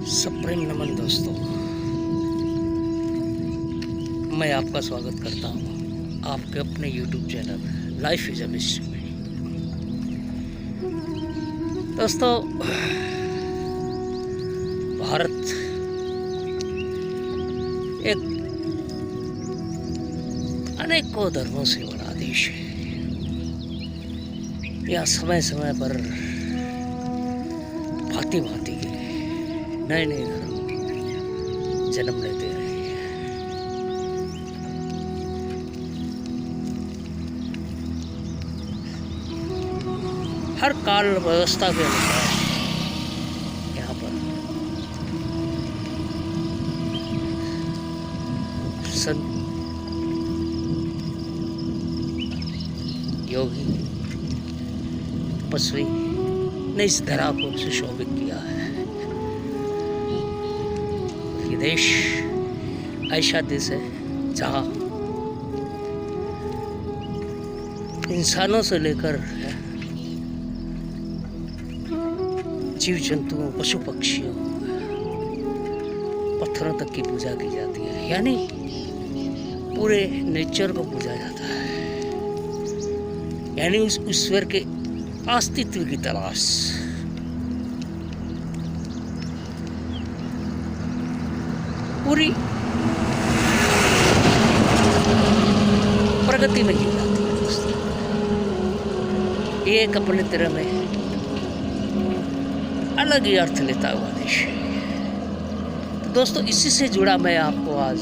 सप्रेम नमन दोस्तों, मैं आपका स्वागत करता हूँ आपके अपने YouTube channel life is a mystery में। दोस्तों, भारत एक अनेकों धर्मों से बना देश है। यहाँ समय समय पर भांति भांति के नए नए धर्म जन्म लेते रहे। हर काल व्यवस्था के अनुसार यहाँ पर संत, योगी, तपस्वी ने इस धरा को सुशोभित किया है। ये देश ऐसा देश है जहाँ इंसानों से लेकर जीव जंतुओं, पशु पक्षियों, पत्थरों तक की पूजा की जाती है, यानी पूरे नेचर को पूजा जाता है, यानी उस ईश्वर के अस्तित्व की तलाश। पूरी प्रगति में की जाती है दोस्तों। ये एक अपने तरह में अलग ही अर्थ लेता हुआ देश है। तो दोस्तों, इसी से जुड़ा मैं आपको आज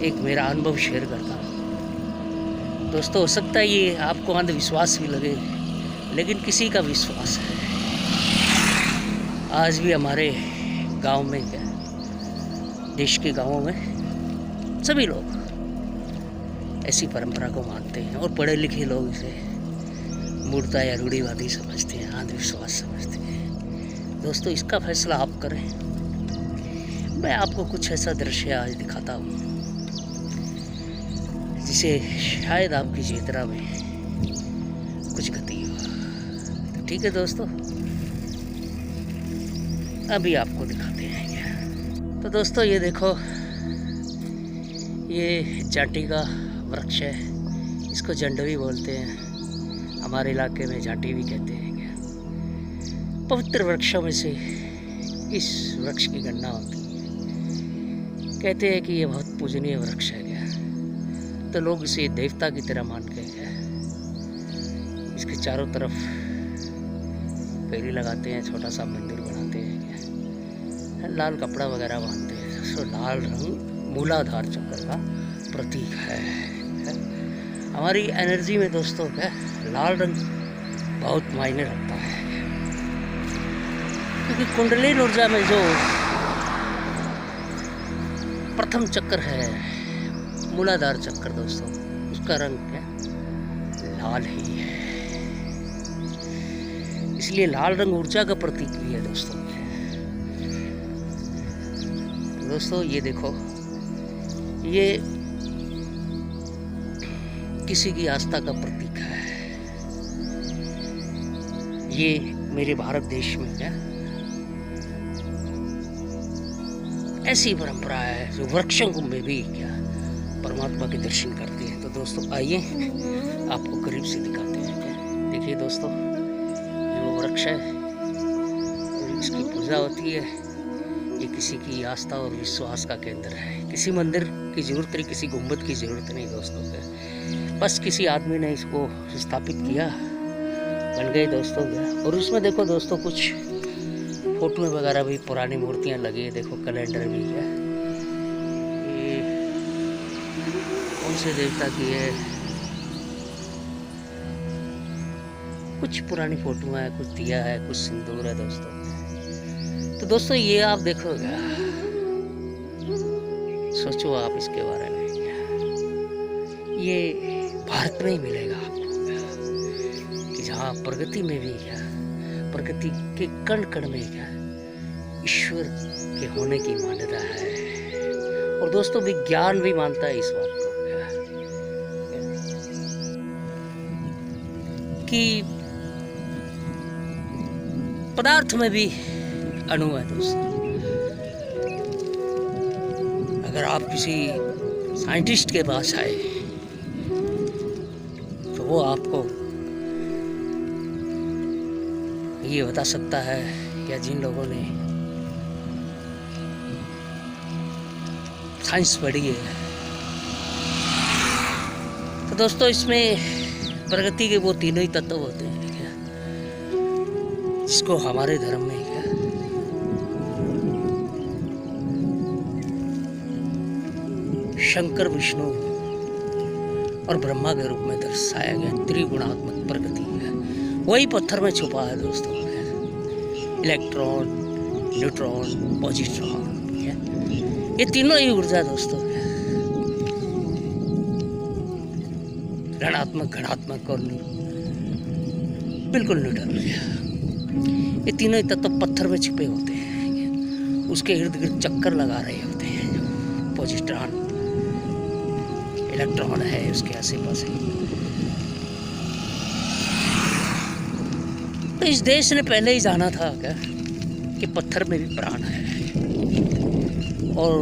एक मेरा अनुभव शेयर करता हूँ। दोस्तों, हो सकता है ये आपको अंधविश्वास भी लगे, लेकिन किसी का विश्वास है। आज भी हमारे गांव में, क्या देश के गांवों में सभी लोग ऐसी परंपरा को मानते हैं, और पढ़े लिखे लोग इसे मूर्ता या रूढ़िवादी समझते हैं, अंधविश्वास समझते हैं। दोस्तों, इसका फैसला आप करें। मैं आपको कुछ ऐसा दृश्य आज दिखाता हूँ जिसे शायद आपकी चेतना में कुछ गति हो। तो ठीक है दोस्तों, अभी आपको दिखाते हैं क्या। तो दोस्तों, ये देखो, ये जाटी का वृक्ष है। इसको जंडवी बोलते हैं, हमारे इलाके में जाटी भी कहते हैं। क्या पवित्र वृक्षों में से इस वृक्ष की गणना होती है। कहते हैं कि ये बहुत पूजनीय वृक्ष है। क्या तो लोग इसे देवता की तरह मान के क्या इसके चारों तरफ फेरी लगाते हैं, छोटा सा मंदिर बनाते हैं, क्या लाल कपड़ा वगैरह बांधते हैं। तो लाल रंग मूलाधार चक्र का प्रतीक है। हमारी एनर्जी में दोस्तों क्या लाल रंग बहुत मायने रखता है, क्योंकि कुंडलिनी ऊर्जा में जो प्रथम चक्र है, मूलाधार चक्र दोस्तों, उसका रंग क्या लाल ही है। इसलिए लाल रंग ऊर्जा का प्रतीक भी है दोस्तों। दोस्तों, ये देखो, ये किसी की आस्था का प्रतीक है। ये मेरे भारत देश में क्या ऐसी परंपरा है जो वृक्षों में भी क्या परमात्मा के दर्शन करती है। तो दोस्तों, आइए आपको करीब से दिखाते हैं। क्या देखिए दोस्तों, ये वो वृक्ष है और इसकी पूजा होती है। ये किसी की आस्था और विश्वास का केंद्र है। किसी मंदिर की जरूरत नहीं, किसी गुंबद की जरूरत नहीं दोस्तों। बस किसी आदमी ने इसको स्थापित किया, बन गए दोस्तों। और उसमें देखो दोस्तों, कुछ फोटो वगैरह भी, पुरानी मूर्तियां लगी है। देखो, कैलेंडर भी है। ये कौन से देवता की है? कुछ पुरानी फोटो है, कुछ दिया है, कुछ सिंदूर है दोस्तों। तो दोस्तों, ये आप देखोगे, सोचो आप इसके बारे में। ये भारत में ही मिलेगा आपको, कि जहाँ प्रगति में भी क्या, प्रगति के कण कण में क्या ईश्वर के होने की मान्यता है। और दोस्तों, विज्ञान भी मानता है इस बात को कि पदार्थ में भी अणु है दोस्तों। अगर आप किसी साइंटिस्ट के पास आए तो वो आपको ये बता सकता है, या जिन लोगों ने साइंस पढ़ी है, तो दोस्तों इसमें प्रगति के वो तीनों ही तत्व होते हैं क्या, जिसको हमारे धर्म में क्या शंकर, विष्णु और ब्रह्मा के रूप में दर्शाया गया त्रिगुणात्मक प्रगति है। वही पत्थर में छुपा है दोस्तों, इलेक्ट्रॉन, न्यूट्रॉन, पॉजिट्रॉन, ये तीनों ही ऊर्जा दोस्तों, ऋणात्मक, घनात्मक और बिल्कुल न्यूट्रल, ये तीनों ही तत्व पत्थर में छिपे होते हैं, उसके इर्द गिर्द चक्कर लगा रहे होते हैं। पॉजिट्रॉन, इलेक्ट्रॉन है उसके आसे पास। तो इस देश ने पहले ही जाना था क्या कि पत्थर में भी प्राण है, और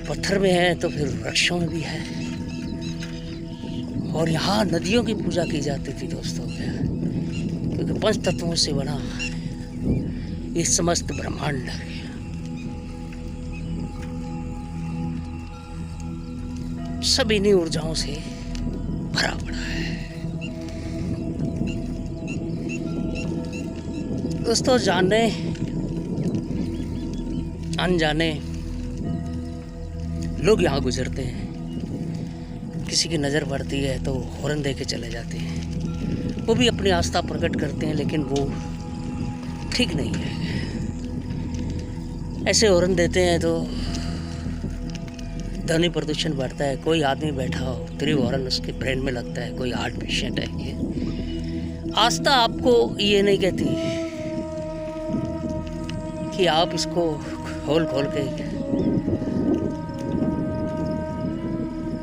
पत्थर में है तो फिर वृक्षों में भी है। और यहाँ नदियों की पूजा की जाती थी दोस्तों, क्योंकि पंच तत्वों से बना ये समस्त ब्रह्मांड है। सब इन्हीं ऊर्जाओं से भरा पड़ा है दोस्तों। जाने अनजाने लोग यहाँ गुजरते हैं, किसी की नज़र पड़ती है तो हॉर्न दे के चले जाते हैं। वो भी अपनी आस्था प्रकट करते हैं, लेकिन वो ठीक नहीं है। ऐसे हॉर्न देते हैं तो ध्वनि प्रदूषण बढ़ता है। कोई आदमी बैठा हो, हॉर्न उसके ब्रेन में लगता है, कोई हार्ट पेशेंट है। ये आस्था आपको ये नहीं कहती कि आप इसको खोल के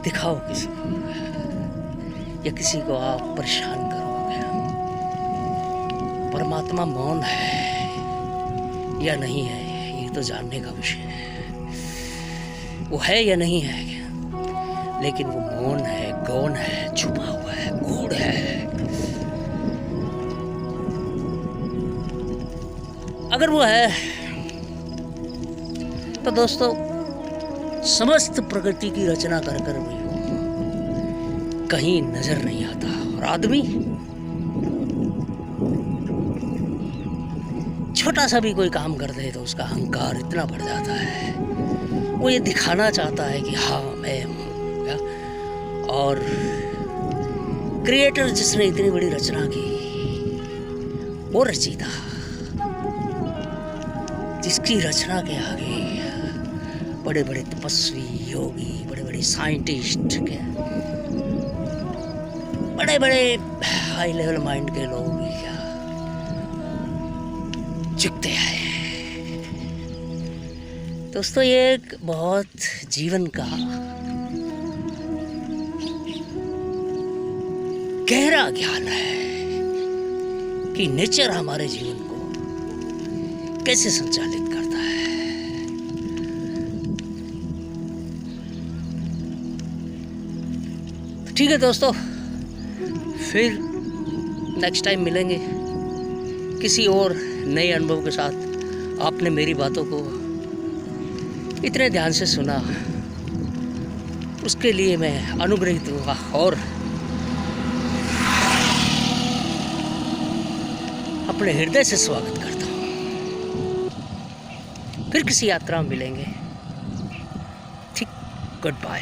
दिखाओ किसी को, या किसी को आप परेशान करोगे। परमात्मा मौन है या नहीं है, ये तो जानने का विषय है। वो है या नहीं है, लेकिन वो मौन है, गौण है, छुपा हुआ है, गूढ़ है। अगर वो है तो दोस्तों समस्त प्रकृति की रचना कर भी कहीं नजर नहीं आता। और आदमी छोटा सा भी कोई काम कर दे तो उसका अहंकार इतना बढ़ जाता है, वो ये दिखाना चाहता है कि हाँ मैं हूँ। और क्रिएटर जिसने इतनी बड़ी रचना की, वो रचयिता जिसकी रचना के आगे बड़े बड़े तपस्वी, योगी, बड़े बड़े साइंटिस्ट के, बड़े बड़े हाई लेवल माइंड के लोग भी क्या झुकते हैं दोस्तों। ये एक बहुत जीवन का गहरा ज्ञान है कि नेचर हमारे जीवन को कैसे संचालित करता है। ठीक है दोस्तों, फिर नेक्स्ट टाइम मिलेंगे किसी और नए अनुभव के साथ। आपने मेरी बातों को इतने ध्यान से सुना, उसके लिए मैं अनुग्रहित हुआ और अपने हृदय से स्वागत करता हूँ। फिर किसी यात्रा में मिलेंगे। ठीक, गुड बाय।